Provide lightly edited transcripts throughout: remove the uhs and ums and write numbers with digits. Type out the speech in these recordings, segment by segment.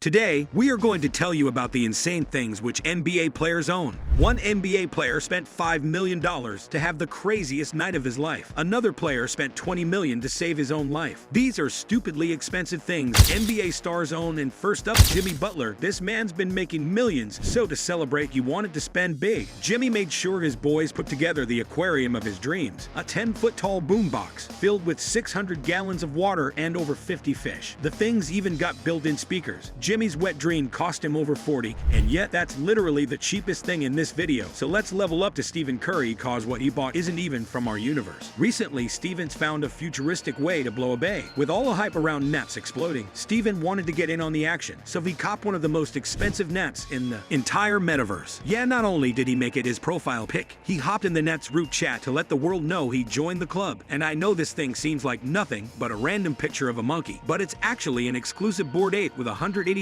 Today, we are going to tell you about the insane things which NBA players own. One NBA player spent $5 million to have the craziest night of his life. Another player spent $20 million to save his own life. These are stupidly expensive things NBA stars own, and first up, Jimmy Butler. This man's been making millions, so to celebrate, he wanted to spend big. Jimmy made sure his boys put together the aquarium of his dreams, a 10-foot-tall boombox filled with 600 gallons of water and over 50 fish. The things even got built-in speakers. Jimmy's wet dream cost him over $40, and yet that's literally the cheapest thing in this video. So let's level up to Stephen Curry, cause what he bought isn't even from our universe. Recently, Stephen's found a futuristic way to blow a bay. With all the hype around nets exploding, Stephen wanted to get in on the action, so he copped one of the most expensive nets in the entire metaverse. Yeah, not only did he make it his profile pic, he hopped in the net's root chat to let the world know he joined the club. And I know this thing seems like nothing but a random picture of a monkey, but it's actually an exclusive Bored Ape with $180,000.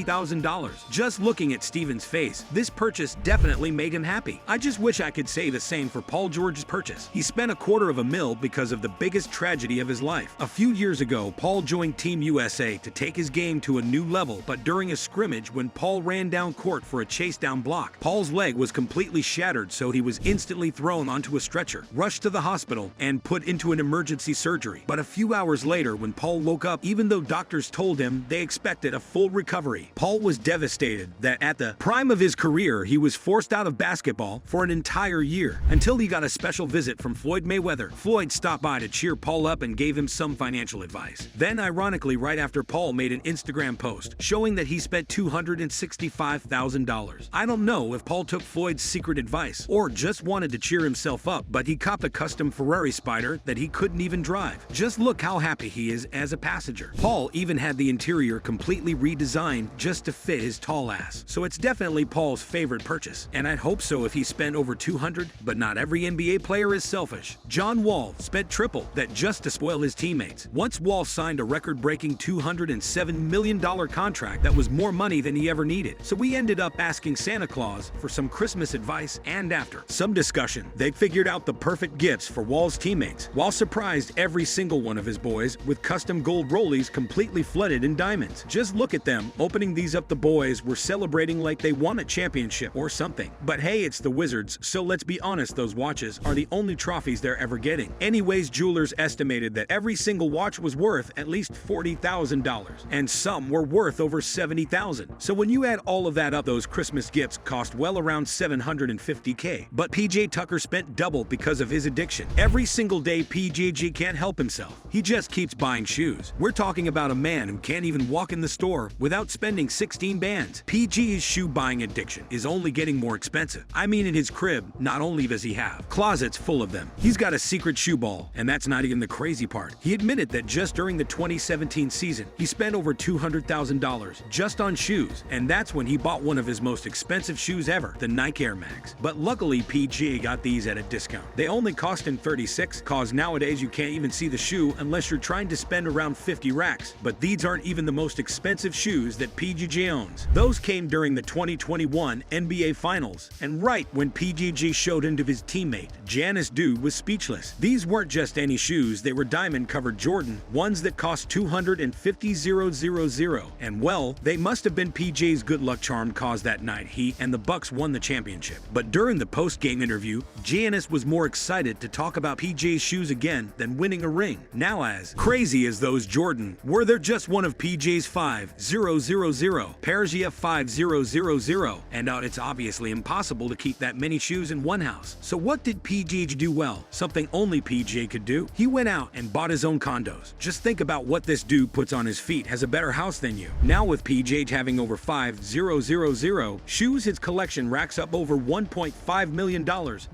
Just looking at Stephen's face, this purchase definitely made him happy. I just wish I could say the same for Paul George's purchase. He spent $250,000 because of the biggest tragedy of his life. A few years ago, Paul joined Team USA to take his game to a new level, but during a scrimmage when Paul ran down court for a chase down block, Paul's leg was completely shattered, so he was instantly thrown onto a stretcher, rushed to the hospital, and put into an emergency surgery. But a few hours later, when Paul woke up, even though doctors told him they expected a full recovery, Paul was devastated that at the prime of his career, he was forced out of basketball for an entire year, until he got a special visit from Floyd Mayweather. Floyd stopped by to cheer Paul up and gave him some financial advice. Then, ironically, right after Paul made an Instagram post showing that he spent $265,000. I don't know if Paul took Floyd's secret advice or just wanted to cheer himself up, but he copped a custom Ferrari Spider that he couldn't even drive. Just look how happy he is as a passenger. Paul even had the interior completely redesigned just to fit his tall ass. So it's definitely Paul's favorite purchase, and I'd hope so if he spent over $200, but not every NBA player is selfish. John Wall spent triple that just to spoil his teammates. Once Wall signed a record-breaking $207 million contract that was more money than he ever needed. So we ended up asking Santa Claus for some Christmas advice, and after some discussion, they figured out the perfect gifts for Wall's teammates. Wall surprised every single one of his boys with custom gold rollies completely flooded in diamonds. Just look at them opening these up. The boys were celebrating like they won a championship or something. But hey, it's the Wizards, so let's be honest, those watches are the only trophies they're ever getting. Anyways, jewelers estimated that every single watch was worth at least $40,000, and some were worth over $70,000. So when you add all of that up, those Christmas gifts cost well around $750K. But PJ Tucker spent double because of his addiction. Every single day, PJG can't help himself. He just keeps buying shoes. We're talking about a man who can't even walk in the store without spending 16 bands. PG's shoe buying addiction is only getting more expensive. I mean, in his crib, not only does he have closets full of them, he's got a secret shoe ball, and that's not even the crazy part. He admitted that just during the 2017 season, he spent over $200,000 just on shoes, and that's when he bought one of his most expensive shoes ever, the Nike Air Max. But luckily, PG got these at a discount. They only cost him $36, cause nowadays you can't even see the shoe unless you're trying to spend around 50 racks. But these aren't even the most expensive shoes that PGG owns. Those came during the 2021 NBA Finals, and right when PGG showed into his teammate, Giannis Dude was speechless. These weren't just any shoes, they were diamond-covered Jordan, ones that cost $250,000, and well, they must have been PJ's good luck charm, cause that night he and the Bucks won the championship. But during the post-game interview, Giannis was more excited to talk about PJ's shoes again than winning a ring. Now, as crazy as those Jordan were, they're just one of PJ's 5,000 Persia 5000, and it's obviously impossible to keep that many shoes in one house. So what did PJ do well? Something only PJ could do? He went out and bought his own condos. Just think about what this dude puts on his feet has a better house than you. Now with PJ having over 5,000 shoes, his collection racks up over $1.5 million.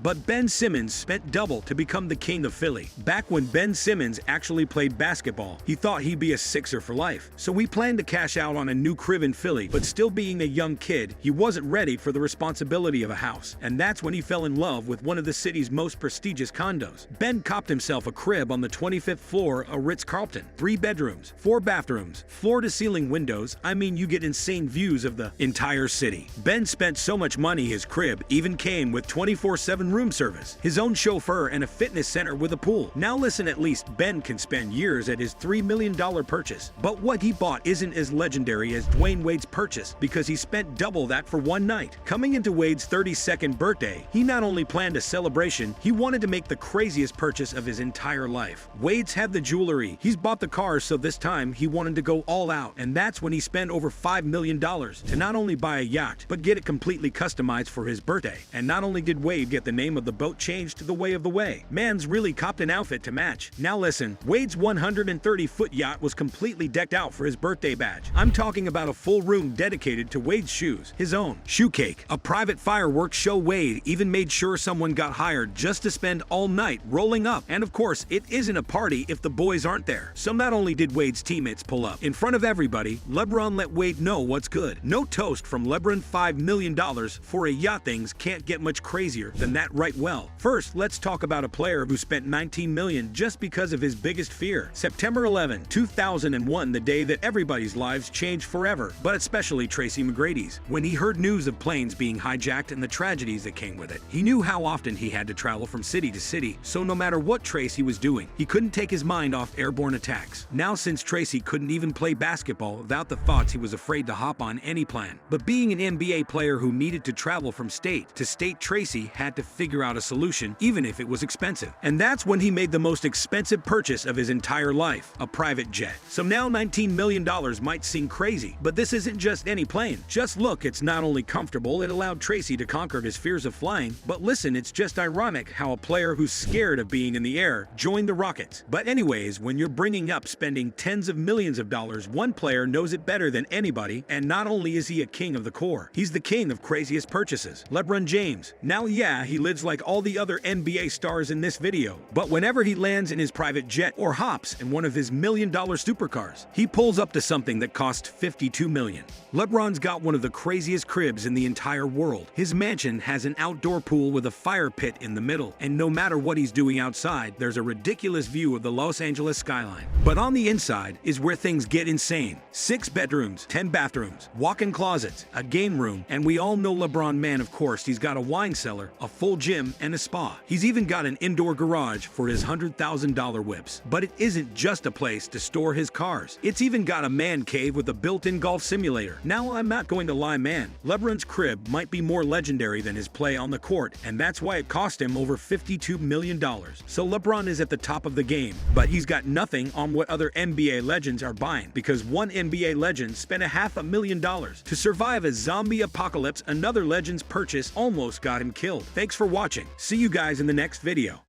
But Ben Simmons spent double to become the king of Philly. Back when Ben Simmons actually played basketball, he thought he'd be a Sixer for life. So we planned to cash out on a new crib in Philly, but still being a young kid, he wasn't ready for the responsibility of a house. And that's when he fell in love with one of the city's most prestigious condos. Ben copped himself a crib on the 25th floor of Ritz-Carlton. 3 bedrooms, 4 bathrooms, floor-to-ceiling windows. I mean, you get insane views of the entire city. Ben spent so much money his crib even came with 24/7 room service, his own chauffeur, and a fitness center with a pool. Now listen, at least Ben can spend years at his $3 million purchase. But what he bought isn't as legendary as Dwayne Wade's purchase because he spent double that for one night. Coming into Wade's 32nd birthday, he not only planned a celebration, he wanted to make the craziest purchase of his entire life. Wade's had the jewelry, he's bought the cars, so this time he wanted to go all out, and that's when he spent over $5 million to not only buy a yacht, but get it completely customized for his birthday. And not only did Wade get the name of the boat changed to the Way of the Way, man's really copped an outfit to match. Now listen, Wade's 130-foot yacht was completely decked out for his birthday badge. I'm talking about a full room dedicated to Wade's shoes, his own shoe cake, a private fireworks show. Wade even made sure someone got hired just to spend all night rolling up. And of course, it isn't a party if the boys aren't there. So not only did Wade's teammates pull up, in front of everybody, Lebron let Wade know what's good. No toast from Lebron. $5 million for a yacht. Things can't get much crazier than that, right? Well, first, let's talk about a player who spent $19 million just because of his biggest fear. September 11, 2001, the day that everybody's lives changed forever, but especially Tracy McGrady's. When he heard news of planes being hijacked and the tragedies that came with it, he knew how often he had to travel from city to city, so no matter what Tracy was doing, he couldn't take his mind off airborne attacks. Now, since Tracy couldn't even play basketball without the thoughts, he was afraid to hop on any plane. But being an NBA player who needed to travel from state to state, Tracy had to figure out a solution, even if it was expensive. And that's when he made the most expensive purchase of his entire life, a private jet. So now $19 million might seem crazy, but this isn't just any plane. Just look, it's not only comfortable, it allowed Tracy to conquer his fears of flying, but listen, it's just ironic how a player who's scared of being in the air joined the Rockets. But anyways, when you're bringing up spending tens of millions of dollars, one player knows it better than anybody, and not only is he a king of the core, he's the king of craziest purchases, Lebron James. Now yeah, he lives like all the other NBA stars in this video, but whenever he lands in his private jet or hops in one of his $1 million supercars, he pulls up to something that cost $52 million. Lebron's got one of the craziest cribs in the entire world. His mansion has an outdoor pool with a fire pit in the middle, and no matter what he's doing outside, there's a ridiculous view of the Los Angeles skyline. But on the inside is where things get insane. 6 bedrooms, 10 bathrooms, walk-in closets, a game room, and we all know LeBron, man, of course, he's got a wine cellar, a full gym, and a spa. He's even got an indoor garage for his $100,000 whips. But it isn't just a place to store his cars. It's even got a man cave with a built-in golf simulator. Now, I'm not going to lie, man, LeBron's crib might be more legendary than his play on the court, and that's why it cost him over $52 million. So LeBron is at the top of the game, but he's got nothing on what other NBA legends are buying, because one NBA legend spent $500,000 to survive a zombie apocalypse. Another legend's purchase almost got him killed. Thanks for watching. See you guys in the next video.